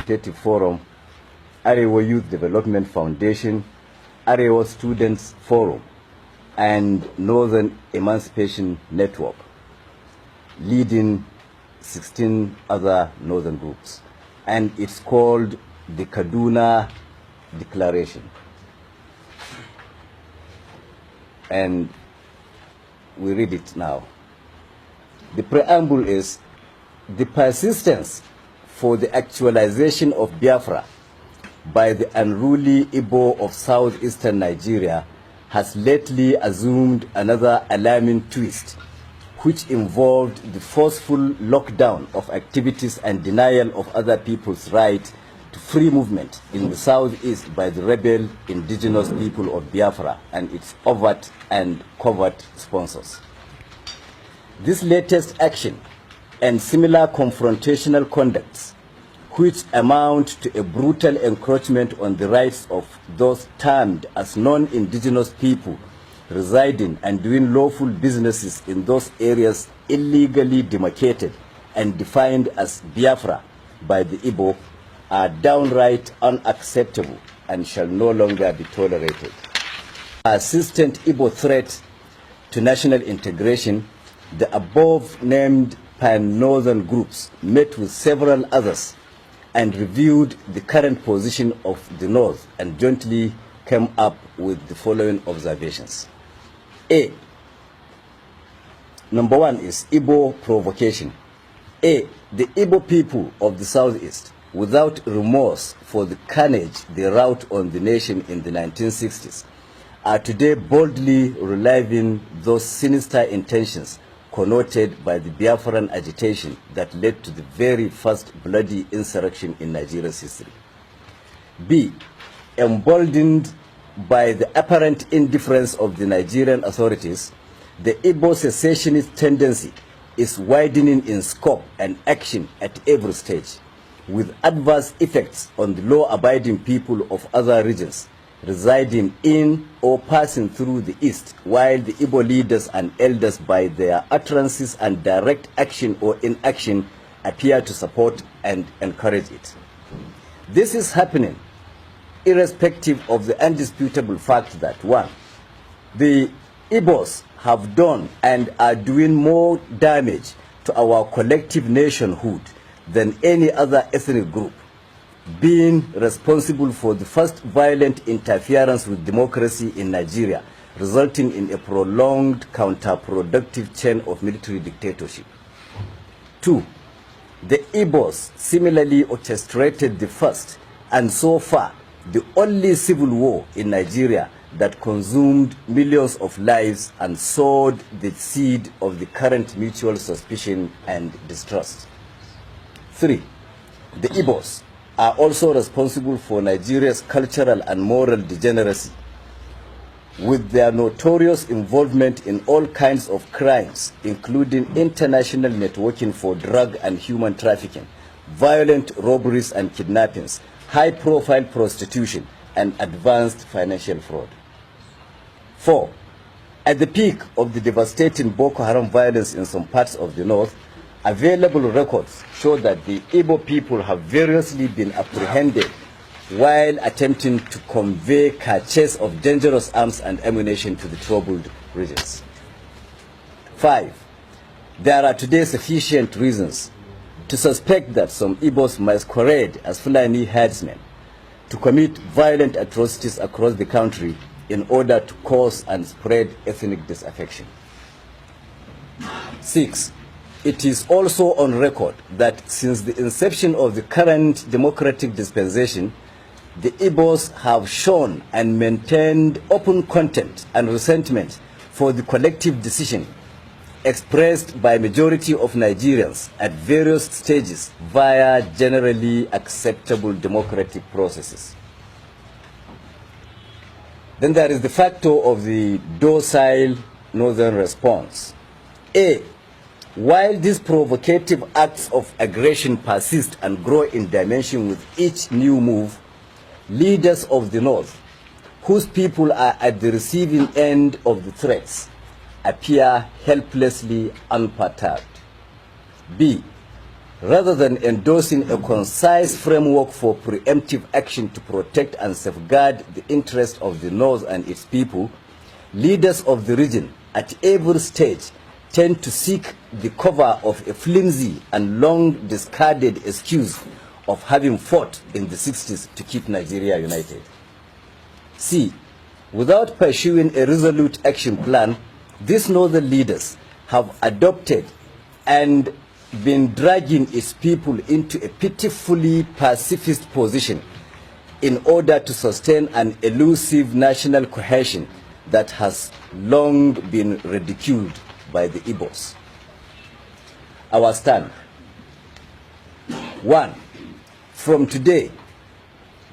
Consultative Forum, Arewa Youth Development Foundation, Arewa Students Forum, and Northern Emancipation Network, leading 16 other northern groups. And it's called the Kaduna Declaration. And we read it now. The preamble is: the persistence for the actualization of Biafra by the unruly Igbo of southeastern Nigeria has lately assumed another alarming twist, which involved the forceful lockdown of activities and denial of other people's right to free movement in the southeast by the rebel indigenous people of Biafra and its overt and covert sponsors. This latest action and similar confrontational conducts, which amount to a brutal encroachment on the rights of those termed as non-indigenous people residing and doing lawful businesses in those areas illegally demarcated and defined as Biafra by the Igbo, are downright unacceptable and shall no longer be tolerated. Persistent Igbo threat to national integration, the above-named pan-northern groups met with several others and reviewed the current position of the North and jointly came up with the following observations. A. Number one is Igbo provocation. A. The Igbo people of the Southeast, without remorse for the carnage they wrought on the nation in the 1960s, are today boldly reliving those sinister intentions connoted by the Biafran agitation that led to the very first bloody insurrection in Nigeria's history. B. Emboldened by the apparent indifference of the Nigerian authorities, the Igbo secessionist tendency is widening in scope and action at every stage, with adverse effects on the law-abiding people of other regions residing in or passing through the East, while the Igbo leaders and elders, by their utterances and direct action or inaction, appear to support and encourage it. This is happening irrespective of the undisputable fact that, one, the Igbos have done and are doing more damage to our collective nationhood than any other ethnic group, being responsible for the first violent interference with democracy in Nigeria, resulting in a prolonged counterproductive chain of military dictatorship. Two, the Igbos similarly orchestrated the first and so far the only civil war in Nigeria that consumed millions of lives and sowed the seed of the current mutual suspicion and distrust. Three, the Igbos are also responsible for Nigeria's cultural and moral degeneracy, with their notorious involvement in all kinds of crimes, including international networking for drug and human trafficking, violent robberies and kidnappings, high-profile prostitution, and advanced financial fraud. 4. At the peak of the devastating Boko Haram violence in some parts of the north, available records show that the Igbo people have variously been apprehended while attempting to convey caches of dangerous arms and ammunition to the troubled regions. 5. There are today sufficient reasons to suspect that some Igbos masquerade as fulani herdsmen to commit violent atrocities across the country in order to cause and spread ethnic disaffection. 6. It is also on record that since the inception of the current democratic dispensation, the Igbos have shown and maintained open contempt and resentment for the collective decision expressed by majority of Nigerians at various stages via generally acceptable democratic processes. Then there is the factor of the docile northern response. A. While these provocative acts of aggression persist and grow in dimension with each new move, leaders of the North, whose people are at the receiving end of the threats, appear helplessly unperturbed. B. rather than endorsing a concise framework for preemptive action to protect and safeguard the interests of the North and its people, leaders of the region at every stage tend to seek the cover of a flimsy and long discarded excuse of having fought in the 60s to keep Nigeria united. C. Without pursuing a resolute action plan, these northern leaders have adopted and been dragging its people into a pitifully pacifist position in order to sustain an elusive national cohesion that has long been ridiculed by the Igbos. Our stand. 1. From today,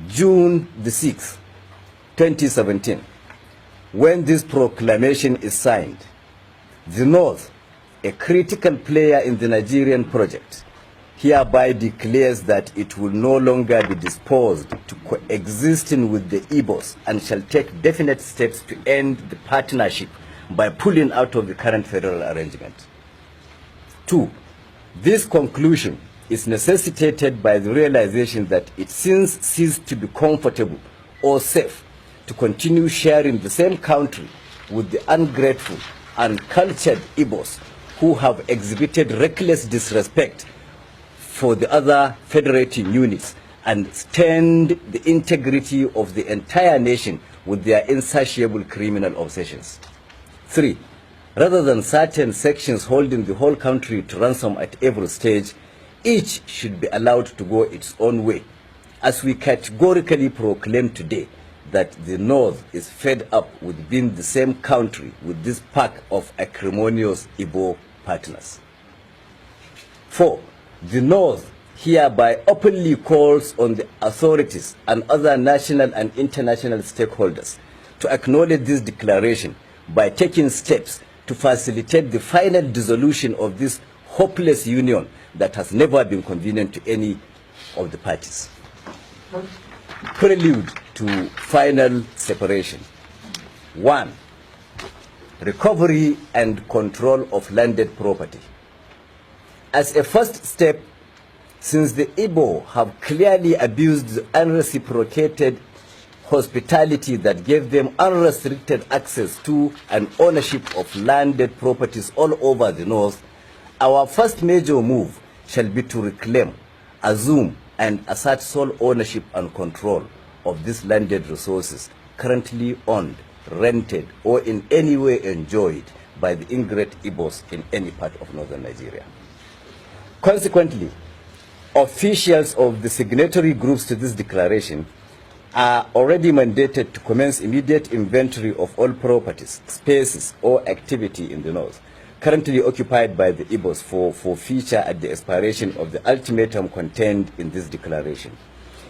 June the 6th, 2017, when this proclamation is signed, the North, a critical player in the Nigerian project, hereby declares that it will no longer be disposed to coexisting with the Igbos and shall take definite steps to end the partnership by pulling out of the current federal arrangement. 2. This conclusion is necessitated by the realization that it since ceased to be comfortable or safe to continue sharing the same country with the ungrateful and cultured Igbos who have exhibited reckless disrespect for the other federating units and stained the integrity of the entire nation with their insatiable criminal obsessions. 3. Rather than certain sections holding the whole country to ransom at every stage, each should be allowed to go its own way, as we categorically proclaim today that the North is fed up with being the same country with this pack of acrimonious Igbo partners. 4. The North hereby openly calls on the authorities and other national and international stakeholders to acknowledge this declaration by taking steps to facilitate the final dissolution of this hopeless union that has never been convenient to any of the parties. Prelude to final separation. 1. Recovery and control of landed property. As a first step, since the Igbo have clearly abused the unreciprocated hospitality that gave them unrestricted access to and ownership of landed properties all over the North, our first major move shall be to reclaim, assume, and assert sole ownership and control of these landed resources currently owned, rented, or in any way enjoyed by the ingrate Igbos in any part of northern Nigeria. Consequently, officials of the signatory groups to this declaration are already mandated to commence immediate inventory of all properties, spaces, or activity in the North currently occupied by the Igbos for forfeiture at the expiration of the ultimatum contained in this declaration.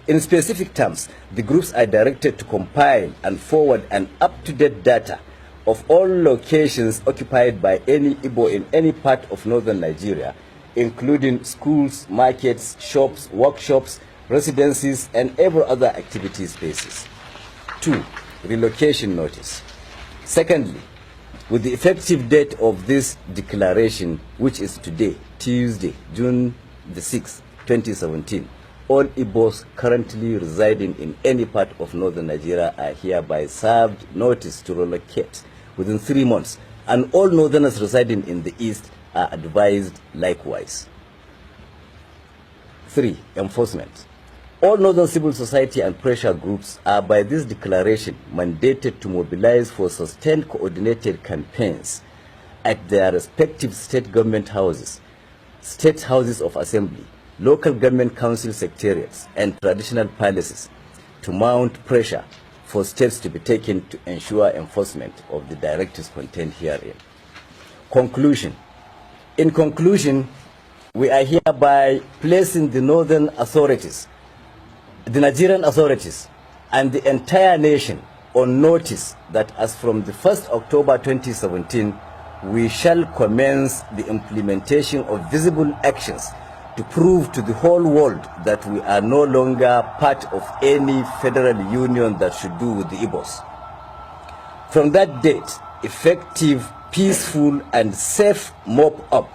In specific terms, the groups are directed to compile and forward an up-to-date data of all locations occupied by any Igbo in any part of northern Nigeria, including schools, markets, shops, workshops, residencies, and every other activity spaces. 2. Relocation notice. Secondly, with the effective date of this declaration, which is today, Tuesday, June the 6th, 2017, all Igbos currently residing in any part of northern Nigeria are hereby served notice to relocate within 3 months, and all northerners residing in the east are advised likewise. 3. Enforcement. All northern civil society and pressure groups are by this declaration mandated to mobilize for sustained coordinated campaigns at their respective state government houses, state houses of assembly, local government council secretariats, and traditional palaces to mount pressure for steps to be taken to ensure enforcement of the directives contained herein. Conclusion. In conclusion, we are hereby placing the northern authorities, the Nigerian authorities, and the entire nation on notice that as from the 1st October 2017, we shall commence the implementation of visible actions to prove to the whole world that we are no longer part of any federal union that should do with the Igbos. From that date, effective, peaceful, and safe mop-up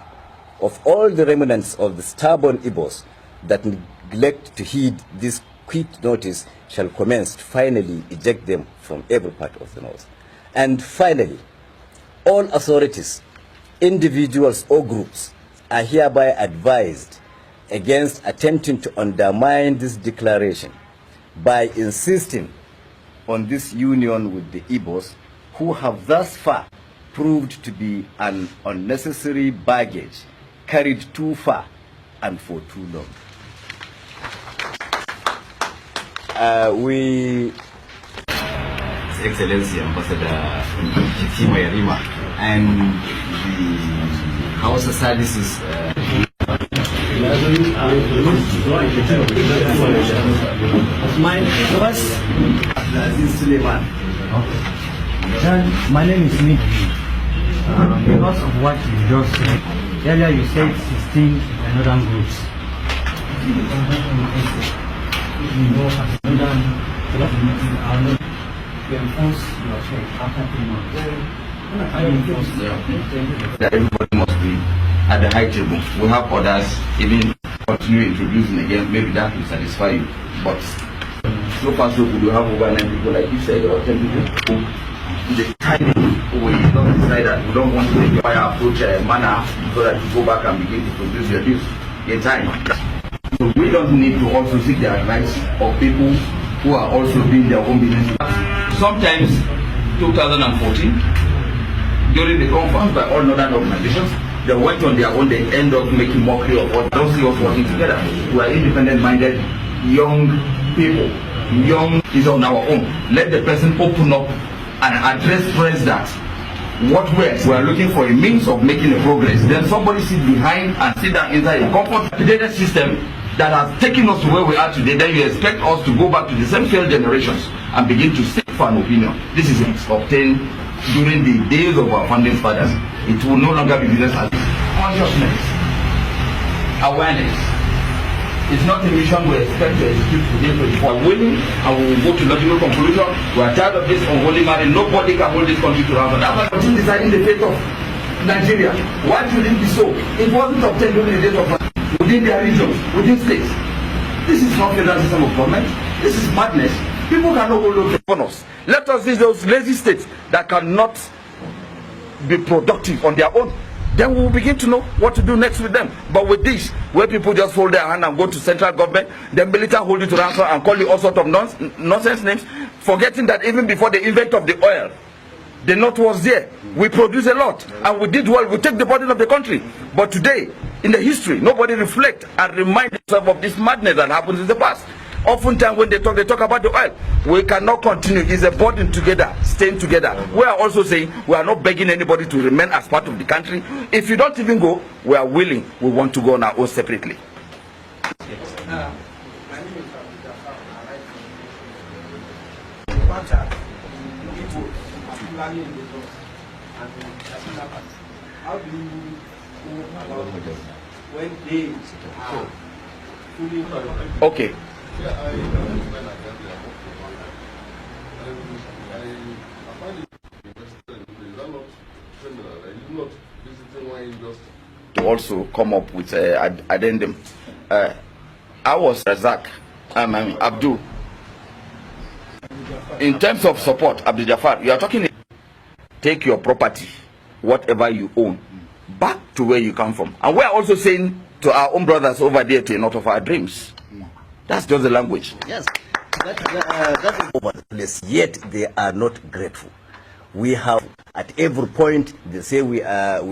of all the remnants of the stubborn Igbos that neglect to heed this quick notice shall commence to finally eject them from every part of the north. And finally, all authorities, individuals or groups are hereby advised against attempting to undermine this declaration by insisting on this union with the Igbos, who have thus far proved to be an unnecessary baggage carried too far and for too long. His Excellency Ambassador Chitima Yarima and the House of Services my name is Nick. Because of what you just said, earlier you said 16 northern groups. To enforce your check after 3 months. Everybody must be at the high table. We have others, even continue introducing again, maybe that will satisfy you. But so far so good, we have over 9 people, like you said, or 10 people who the timing we don't decide that we don't want to take a fire approach manner so that you go back and begin to produce your news in time. So we don't need to also seek the advice of people who are also doing their own business. Sometimes 2014, during the conference by all northern organizations, they went on their own, they end up making mockery of what don't see us working together. We are independent-minded, young people. Young is on our own. Let the person open up and address press that what we are looking for a means of making a progress. Then somebody sit behind and sit down inside a complicated system that has taken us to where we are today. Then you expect us to go back to the same failed generations and begin to seek for an opinion. This is obtained during the days of our founding fathers. It will no longer be business as consciousness, awareness. It's not a mission we expect to execute today. We are willing and we will go to logical conclusion. We are tired of this unholy marriage. Nobody can hold this country to ransom. That's why continue deciding the fate of Nigeria. Why should it be so? It wasn't obtained during the days of within their regions, within states. This is not federal system of government. This is madness. People cannot hold on us. Let us see those lazy states that cannot be productive on their own. Then we will begin to know what to do next with them. But with this, where people just fold their hand and go to central government, then military hold you to ransom and call you all sorts of nonsense names, forgetting that even before the invent of the oil, the North was there. We produced a lot and we did well. We take the burden of the country. But today, in the history, nobody reflect and remind themselves of this madness that happens in the past. Oftentimes when they talk about the oil. We cannot continue. It's a burden together, staying together. We are also saying we are not begging anybody to remain as part of the country. If you don't even go, we are willing. We want to go on our own separately. How do you go about when they are fully okay. Yeah, I understand that I find it interesting. Is that not criminal? Are you not visiting one industry? To also come up with an addendum. I was Razak, Abdul. In terms of support, Abdul Jafar, you are talking, take your property, whatever you own, back to where you come from. And we are also saying to our own brothers over there to not of our dreams. That's just the language. Yes, that's over the place. Yet they are not grateful. We have at every point they say we are